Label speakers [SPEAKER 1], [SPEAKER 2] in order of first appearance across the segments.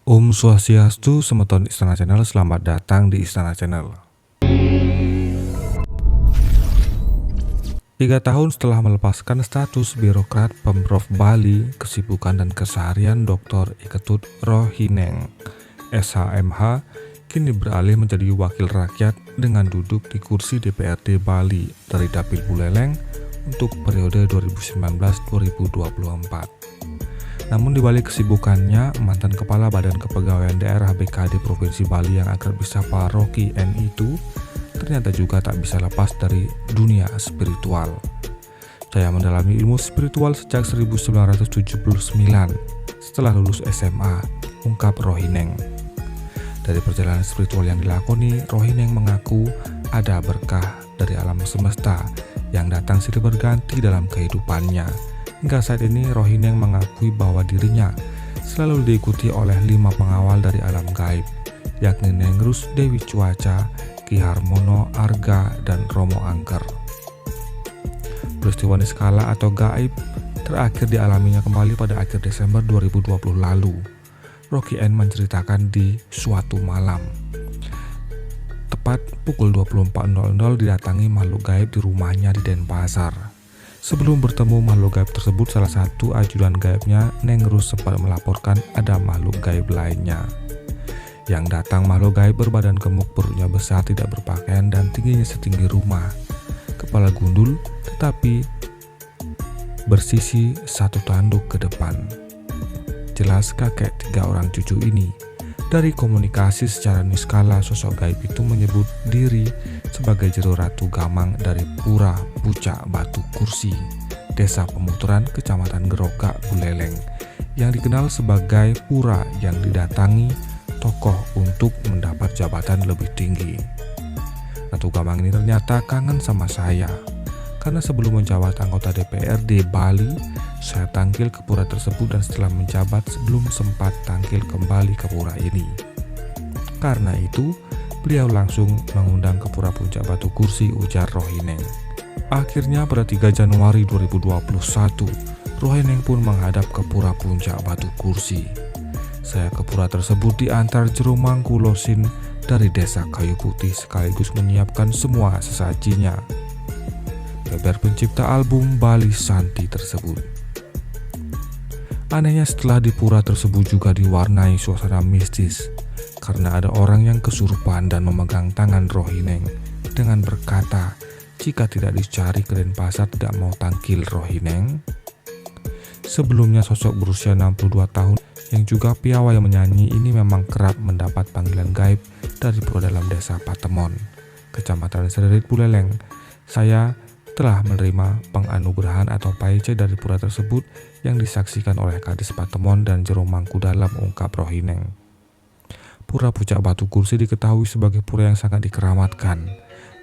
[SPEAKER 1] Om Swastiastu, Semeton Istana Channel, selamat datang di Istana Channel. 3 tahun setelah melepaskan status birokrat Pemprov Bali, kesibukan dan keseharian Dr. Iketut Rohineng, SHMH, kini beralih menjadi wakil rakyat dengan duduk di kursi DPRD Bali dari Dapil Buleleng untuk periode 2019-2024. Namun di balik kesibukannya, mantan Kepala Badan Kepegawaian Daerah BKD Provinsi Bali yang akrab disapa Rocky N itu ternyata juga tak bisa lepas dari dunia spiritual. Saya mendalami ilmu spiritual sejak 1979 setelah lulus SMA, ungkap Rohineng. Dari perjalanan spiritual yang dilakoni, Rohineng mengaku ada berkah dari alam semesta yang datang silih berganti dalam kehidupannya. Hingga saat ini Rohineng mengakui bahwa dirinya selalu diikuti oleh 5 pengawal dari alam gaib, yakni Nengrus, Dewi Cuaca, Ki Harmono, Arga, dan Romo Angker. Peristiwa niskala atau gaib terakhir dialaminya kembali pada akhir Desember 2020 lalu. Rocky N menceritakan di suatu malam, tepat pukul 24.00 didatangi makhluk gaib di rumahnya di Denpasar. Sebelum bertemu makhluk gaib tersebut, salah satu ajudan gaibnya, Nengrus, sempat melaporkan ada makhluk gaib lainnya. Yang datang makhluk gaib berbadan gemuk, perutnya besar, tidak berpakaian, dan tingginya setinggi rumah. Kepala gundul, tetapi bersisi satu tanduk ke depan. Jelas kakek 3 orang cucu ini. Dari komunikasi secara niskala, sosok gaib itu menyebut diri sebagai Jero Ratu Gamang dari Pura Pucak Batu Kursi, Desa Pemuteran, Kecamatan Gerogak, Buleleng, yang dikenal sebagai pura yang didatangi tokoh untuk mendapat jabatan lebih tinggi. Ratu Gamang ini ternyata kangen sama saya, karena sebelum menjabat anggota DPRD Bali, saya tangkil ke pura tersebut dan setelah menjabat sebelum sempat tangkil kembali ke pura ini. Karena itu, beliau langsung mengundang ke Pura Puncak Batu Kursi, ujar Rohineng. Akhirnya pada 3 Januari 2021, Rohineng pun menghadap ke Pura Puncak Batu Kursi. Saya ke pura tersebut diantar Jero Mangkulosin dari Desa Kayu Putih sekaligus menyiapkan semua sesajinya. Beber pencipta album Bali Santi tersebut. Anehnya setelah di pura tersebut juga diwarnai suasana mistis karena ada orang yang kesurupan dan memegang tangan Rohineng dengan berkata, jika tidak dicari ke Denpasar tidak mau tangkil Rohineng. Sebelumnya sosok berusia 62 tahun yang juga piawai menyanyi ini memang kerap mendapat panggilan gaib dari pura dalam Desa Patemon, Kecamatan Sererit, Buleleng. Saya telah menerima penganugerahan atau paice dari pura tersebut yang disaksikan oleh Kadis Patemon dan Jero Mangkudalam, ungkap Rohineng. Pura Pucak Batu Kursi diketahui sebagai pura yang sangat dikeramatkan,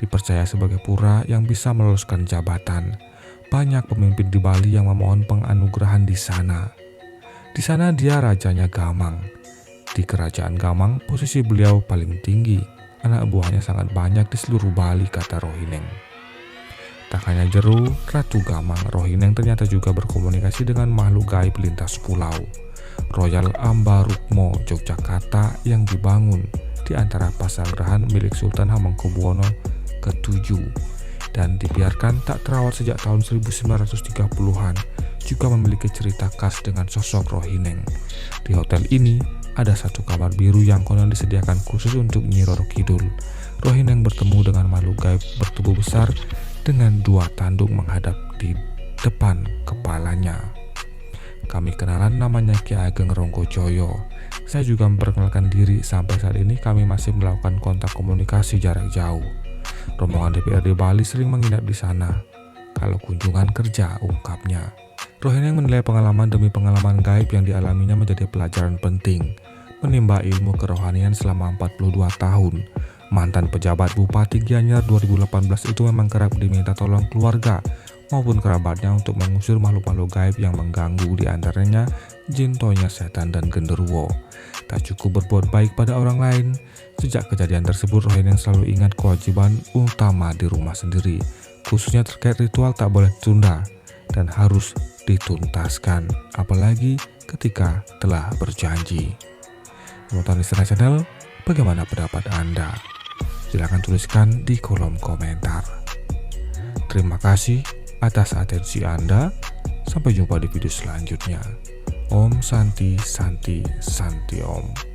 [SPEAKER 1] dipercaya sebagai pura yang bisa meloloskan jabatan. Banyak pemimpin di Bali yang memohon penganugerahan di sana. Di sana dia rajanya Gamang. Di kerajaan Gamang, posisi beliau paling tinggi. Anak buahnya sangat banyak di seluruh Bali, kata Rohineng. Tak hanya Jero Ratu Gamang, Rohineng ternyata juga berkomunikasi dengan makhluk gaib lintas pulau. Royal Ambarukmo Yogyakarta yang dibangun di antara pasanggerahan milik Sultan Hamengkubuwono ke-7 dan dibiarkan tak terawat sejak tahun 1930-an juga memiliki cerita khas dengan sosok Rohineng. Di hotel ini ada satu kamar biru yang konon disediakan khusus untuk Nyi Roro Kidul. Rohineng bertemu dengan makhluk gaib bertubuh besar dengan 2 tanduk menghadap di depan kepalanya. Kami kenalan, namanya Ki Ageng Ronggojoyo. Saya juga memperkenalkan diri. Sampai saat ini kami masih melakukan kontak komunikasi jarak jauh. Rombongan DPRD Bali sering menginap di sana kalau kunjungan kerja, ungkapnya. Rohineng menilai pengalaman demi pengalaman gaib yang dialaminya menjadi pelajaran penting. Menimba ilmu kerohanian selama 42 tahun. Mantan pejabat Bupati Gianyar 2018 itu memang kerap diminta tolong keluarga maupun kerabatnya untuk mengusir makhluk-makhluk gaib yang mengganggu, di antaranya jin, tonya, setan, dan genderuwo. Tak cukup berbuat baik pada orang lain. Sejak kejadian tersebut, Rohineng selalu ingat kewajiban utama di rumah sendiri, khususnya terkait ritual tak boleh ditunda dan harus dituntaskan, apalagi ketika telah berjanji. Nonton Listener Channel, bagaimana pendapat Anda? Silahkan tuliskan di kolom komentar. Terima kasih atas atensi Anda. Sampai jumpa di video selanjutnya. Om Santi Santi Santi Om.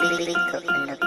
[SPEAKER 2] Really cook in the